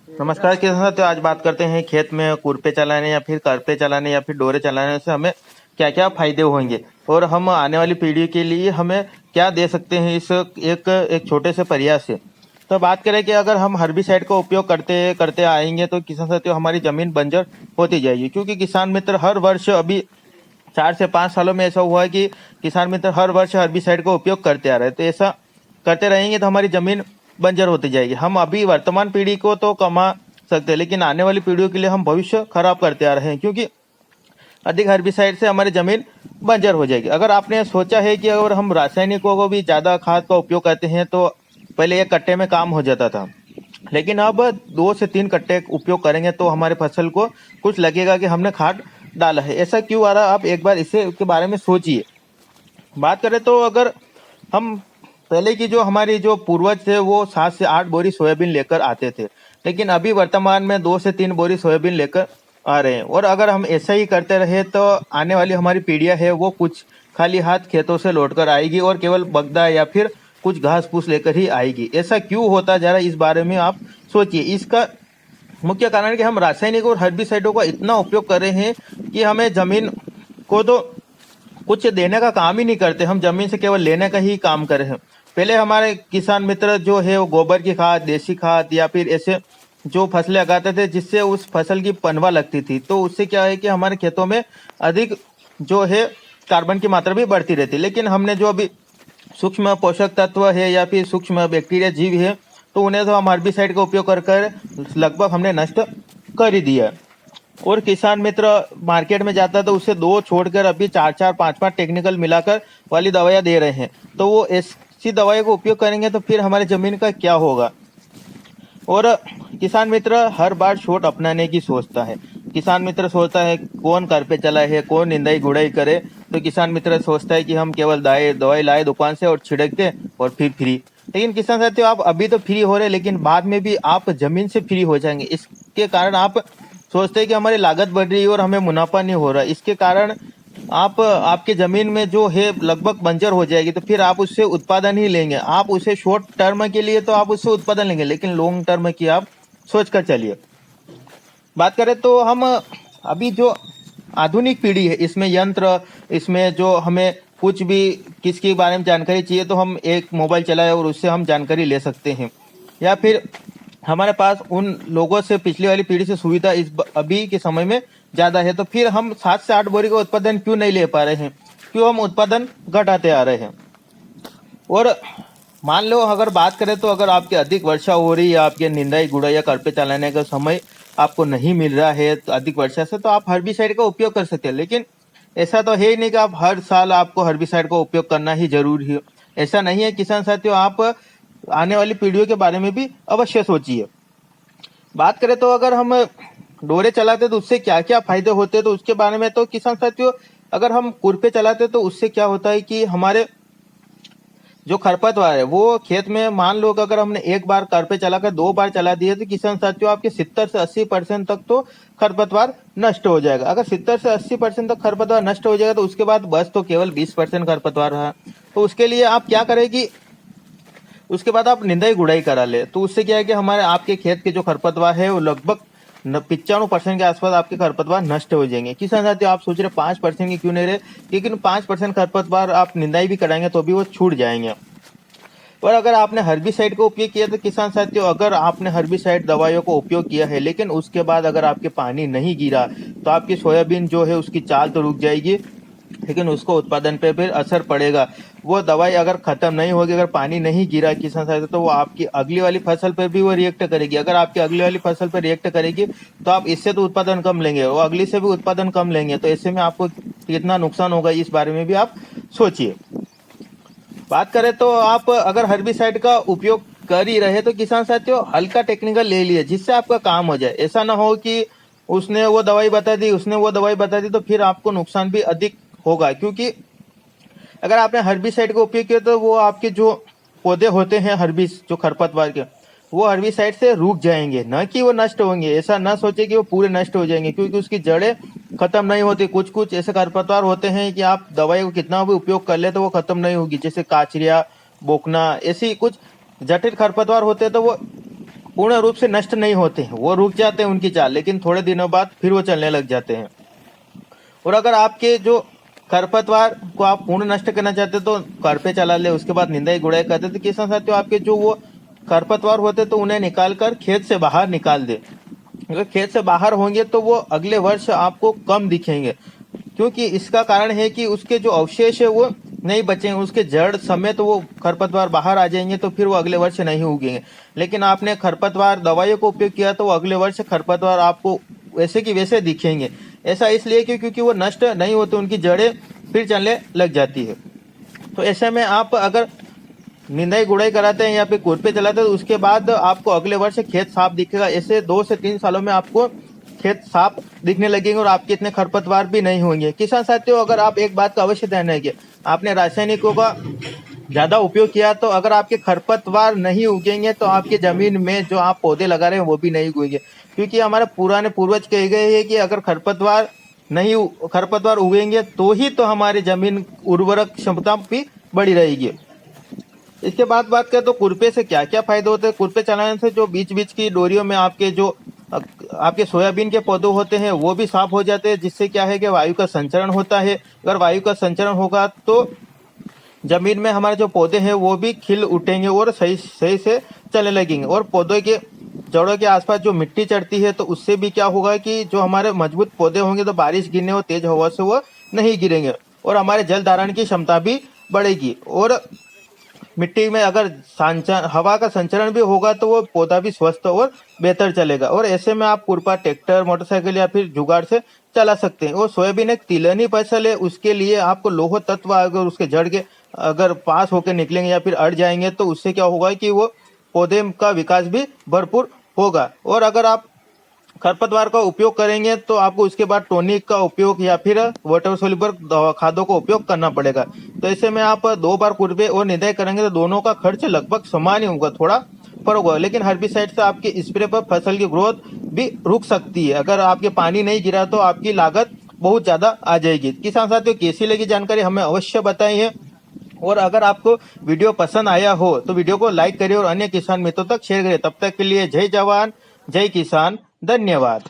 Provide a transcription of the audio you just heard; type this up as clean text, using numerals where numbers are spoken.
नमस्कार किसान साथियों, आज बात करते हैं खेत में खुरपे चलाने या फिर करपे चलाने या फिर डोरे चलाने से हमें क्या क्या फायदे होंगे और हम आने वाली पीढ़ी के लिए हमें क्या दे सकते हैं इस एक एक छोटे से प्रयास से। तो बात करें कि अगर हम हर्बिसाइड का उपयोग करते करते आएंगे तो किसान साथियों हमारी जमीन बंजर होती जाएगी, क्योंकि किसान मित्र हर वर्ष अभी 4 से 5 सालों में ऐसा हुआ है कि किसान मित्र हर वर्ष हर्बिसाइड का उपयोग करते आ रहे हैं। तो ऐसा करते रहेंगे तो हमारी जमीन बंजर होती जाएगी। हम अभी वर्तमान पीढ़ी को तो कमा सकते हैं, लेकिन आने वाली पीढ़ियों के लिए हम भविष्य खराब करते आ रहे हैं, क्योंकि अधिक हर्बिसाइड से हमारी जमीन बंजर हो जाएगी। अगर आपने सोचा है कि अगर हम रासायनिकों को भी ज्यादा खाद का उपयोग करते हैं तो पहले एक कट्टे में काम हो जाता था, लेकिन अब 2 से 3 कट्टे उपयोग करेंगे तो हमारे फसल को कुछ लगेगा कि हमने खाद डाला है। ऐसा क्यों आ रहा है, आप एक बार इससे के बारे में सोचिए। बात करें तो अगर हम पहले की जो हमारी जो पूर्वज थे वो 7 से 8 बोरी सोयाबीन लेकर आते थे, लेकिन अभी वर्तमान में 2 से 3 बोरी सोयाबीन लेकर आ रहे हैं। और अगर हम ऐसा ही करते रहे तो आने वाली हमारी पीढ़ियां है वो कुछ खाली हाथ खेतों से लौट कर आएगी और केवल बगदा या फिर कुछ घास फूस लेकर ही आएगी। ऐसा क्यों होता जा रहा है, इस बारे में आप सोचिए। इसका मुख्य कारण है कि हम रासायनिक और हर्बिसाइडों का इतना उपयोग कर रहे हैं कि हमें जमीन को तो कुछ देने का काम ही नहीं करते, हम जमीन से केवल लेने का ही काम कर रहे हैं। पहले हमारे किसान मित्र जो है वो गोबर की खाद, देसी खाद या फिर ऐसे जो फसलें लगाते थे जिससे उस फसल की पनवा लगती थी, तो उससे क्या है कि हमारे खेतों में अधिक जो है कार्बन की मात्रा भी बढ़ती रहती। लेकिन हमने जो अभी सूक्ष्म पोषक तत्व है या फिर सूक्ष्म बैक्टीरिया जीव है, तो उन्हें तो हम हर्बिसाइड का उपयोग कर कर लगभग हमने नष्ट कर ही दिया। और किसान मित्र मार्केट में जाता है तो उसे 2 छोड़कर अभी 4-4 5-5 टेक्निकल मिलाकर वाली दवाइयाँ दे रहे हैं। तो वो ऐसी दवाइयों का उपयोग करेंगे तो फिर हमारे जमीन का क्या होगा। और किसान मित्र हर बार छूट अपनाने की सोचता है। किसान मित्र सोचता है कौन घर पे चला है, कौन निंदाई गुड़ाई करे। तो किसान मित्र सोचता है कि हम केवल दवाई लाए दुकान से और छिड़क दे और फिर फ्री। लेकिन किसान साथियों, आप अभी तो फ्री हो रहे, लेकिन बाद में भी आप जमीन से फ्री हो जाएंगे। इसके कारण आप सोचते हैं कि हमारी लागत बढ़ रही है और हमें मुनाफा नहीं हो रहा। इसके कारण आप आपके जमीन में जो है लगभग बंजर हो जाएगी, तो फिर आप उससे उत्पादन ही लेंगे। आप उसे शॉर्ट टर्म के लिए तो आप उससे उत्पादन लेंगे, लेकिन लॉन्ग टर्म की आप सोच कर चलिए। बात करें तो हम अभी जो आधुनिक पीढ़ी है इसमें यंत्र, इसमें जो हमें कुछ भी किसके बारे में जानकारी चाहिए तो हम एक मोबाइल चलाए और उससे हम जानकारी ले सकते हैं। या फिर हमारे पास उन लोगों से पिछली वाली पीढ़ी से सुविधा अभी के समय में ज्यादा है, तो फिर हम 7 से 8 बोरी का उत्पादन क्यों नहीं ले पा रहे हैं, क्यों हम उत्पादन घटाते आ रहे हैं। और मान लो अगर बात करें तो अगर आपकी अधिक वर्षा हो रही है, आपके निंदाई गुड़ाई या करपे चलाने का समय आपको नहीं मिल रहा है तो अधिक वर्षा से, तो आप हर्बिसाइड का उपयोग कर सकते हैं। लेकिन ऐसा तो है ही नहीं कि आप हर साल आपको हर्बिसाइड का उपयोग करना ही जरूरी है। ऐसा नहीं है किसान साथियों, आप आने वाली पीढ़ियों के बारे में भी अवश्य सोचिए। बात करें तो अगर हम डोरे चलाते तो उससे क्या क्या फायदे होते हैं, तो उसके बारे में तो किसान साथियों, अगर हम खुरपे चलाते तो उससे क्या होता है कि हमारे जो खरपतवार है वो खेत में, मान लो कि अगर हमने एक बार करपे चलाकर 2 बार चला दिए तो किसान साथियों आपके 70 से 80% तक तो खरपतवार नष्ट हो जाएगा। अगर 70 से 80% तक खरपतवार नष्ट हो जाएगा तो उसके बाद बस तो केवल 20% खरपतवार रहा। तो उसके लिए आप क्या करें कि उसके बाद आप निंदाई गुड़ाई करा ले, तो उससे क्या है कि हमारे आपके खेत के जो खरपतवार है वो लगभग 95% के आसपास आपके खरपतवार नष्ट हो जाएंगे। किसान साथियों, आप सोच रहे 5% की क्यों नहीं रहे, लेकिन 5% खरपतवार आप निंदाई भी कराएंगे तो भी वो छूट जाएंगे। और अगर आपने हर्बिसाइड का उपयोग किया तो किसान साथियों, अगर आपने हर्बिसाइड दवाइयों का उपयोग किया है लेकिन उसके बाद अगर आपके पानी नहीं गिरा तो आपकी सोयाबीन जो है उसकी चाल तो रुक जाएगी, लेकिन उसको उत्पादन पे फिर असर पड़ेगा। वो दवाई अगर खत्म नहीं होगी, अगर पानी नहीं गिरा किसान साथियों, तो वो आपकी अगली वाली फसल पर भी वो रिएक्ट करेगी। अगर आपकी अगली वाली फसल पर रिएक्ट करेगी तो आप इससे तो उत्पादन कम लेंगे, वो अगली से भी उत्पादन कम लेंगे। तो ऐसे में आपको कितना नुकसान होगा इस बारे में भी आप सोचिए। बात करें तो आप अगर हर्बिसाइड का उपयोग कर ही रहे तो किसान साथियों हल्का टेक्निकल ले लिए जिससे आपका काम हो जाए। ऐसा ना हो कि उसने वो दवाई बता दी, उसने वो दवाई बता दी, तो फिर आपको नुकसान भी अधिक होगा। क्योंकि अगर आपने हर्बिसाइड का उपयोग किया तो वो आपके जो पौधे होते हैं हर्बिस जो खरपतवार के, वो हर्बिसाइड से रुक जाएंगे, न कि वो नष्ट होंगे। ऐसा ना सोचे कि वो पूरे नष्ट हो जाएंगे, क्योंकि उसकी जड़ें खत्म नहीं होती। कुछ कुछ ऐसे खरपतवार होते हैं कि आप दवाई को कितना भी उपयोग कर ले तो वो खत्म नहीं होगी, जैसे काचरिया, बोकना, ऐसी कुछ जटिल खरपतवार होते हैं तो वो पूर्ण रूप से नष्ट नहीं होते हैं, वो रुक जाते हैं उनकी चाल, लेकिन थोड़े दिनों बाद फिर वो चलने लग जाते हैं। और अगर आपके जो खरपतवार को आप पूर्ण नष्ट करना चाहते तो करपे चला ले, उसके बाद निंदाई गुड़ाई करते। तो किसान साथियों, आपके जो वो खरपतवार होते तो उन्हें निकाल कर खेत से बाहर निकाल दे। अगर खेत से बाहर होंगे तो वो अगले वर्ष आपको कम दिखेंगे, क्योंकि इसका कारण है कि उसके जो अवशेष है वो नहीं बचेंगे, उसके जड़ समेत वो खरपतवार बाहर आ जाएंगे, तो फिर वो अगले वर्ष नहीं उगेंगे। लेकिन आपने खरपतवार दवाइयों का उपयोग किया तो वो अगले वर्ष खरपतवार आपको वैसे की वैसे दिखेंगे। ऐसा इसलिए क्योंकि वो नष्ट नहीं होते, उनकी जड़ें फिर चलने लग जाती है। तो ऐसे में आप अगर निंदाई गुड़ाई कराते हैं या फिर खुरपे चलाते हैं तो उसके बाद आपको अगले वर्ष खेत साफ दिखेगा। ऐसे 2 से 3 सालों में आपको खेत साफ दिखने लगेंगे और आपके इतने खरपतवार भी नहीं होंगे। किसान साथियों, अगर आप एक बात का अवश्य ध्यान रखिए, आपने रासायनिकों का ज्यादा उपयोग किया तो अगर आपके खरपतवार नहीं उगेंगे तो आपकी जमीन में जो आप पौधे लगा रहे हैं वो भी नहीं उगेंगे। क्योंकि हमारे पुराने पूर्वज कहे गए हैं कि अगर खरपतवार उगेंगे तो ही तो हमारी जमीन उर्वरक क्षमता भी बढ़ी रहेगी। इसके बाद बात करें तो खुरपे से क्या क्या फायदे होते हैं। खुरपे चलाने से जो बीच बीच की डोरियों में आपके सोयाबीन के पौधे होते हैं वो भी साफ हो जाते हैं, जिससे क्या है कि वायु का संचरण होता है। अगर वायु का संचरण होगा तो जमीन में हमारे जो पौधे हैं वो भी खिल उठेंगे और सही सही से चलने लगेंगे। और पौधों के जड़ों के आसपास जो मिट्टी चढ़ती है तो उससे भी क्या होगा कि जो हमारे मजबूत पौधे होंगे तो बारिश गिरने और तेज हवा से वो नहीं गिरेंगे और हमारे जल धारण की क्षमता भी बढ़ेगी। और मिट्टी में अगर हवा का संचरण भी होगा तो वो पौधा भी स्वस्थ और बेहतर चलेगा। और ऐसे में आप खुरपा ट्रैक्टर, मोटरसाइकिल या फिर जुगाड़ से चला सकते हैं। और सोयाबीन एक तिलहनी फसल है, उसके लिए आपको लोह तत्व अगर उसके जड़ के अगर पास होकर निकलेंगे या फिर अड़ जाएंगे तो उससे क्या होगा कि वो पौधे का विकास भी भरपूर होगा। और अगर आप खरपतवार का उपयोग करेंगे तो आपको उसके बाद टॉनिक का उपयोग या फिर वाटर सोल्यूबल खादों का उपयोग करना पड़ेगा। तो ऐसे में आप 2 बार खुरपे और निदाई करेंगे तो दोनों का खर्च लगभग समान ही होगा, थोड़ा फर्क होगा। लेकिन हर्बिसाइड से आपके स्प्रे पर फसल की ग्रोथ भी रुक सकती है। अगर आपके पानी नहीं गिरा तो आपकी लागत बहुत ज्यादा आ जाएगी। किसान साथियों, कैसी लगी जानकारी हमें अवश्य बताई है। और अगर आपको वीडियो पसंद आया हो तो वीडियो को लाइक करिए और अन्य किसान मित्रों तक शेयर करिए। तब तक के लिए जय जवान जय किसान, धन्यवाद।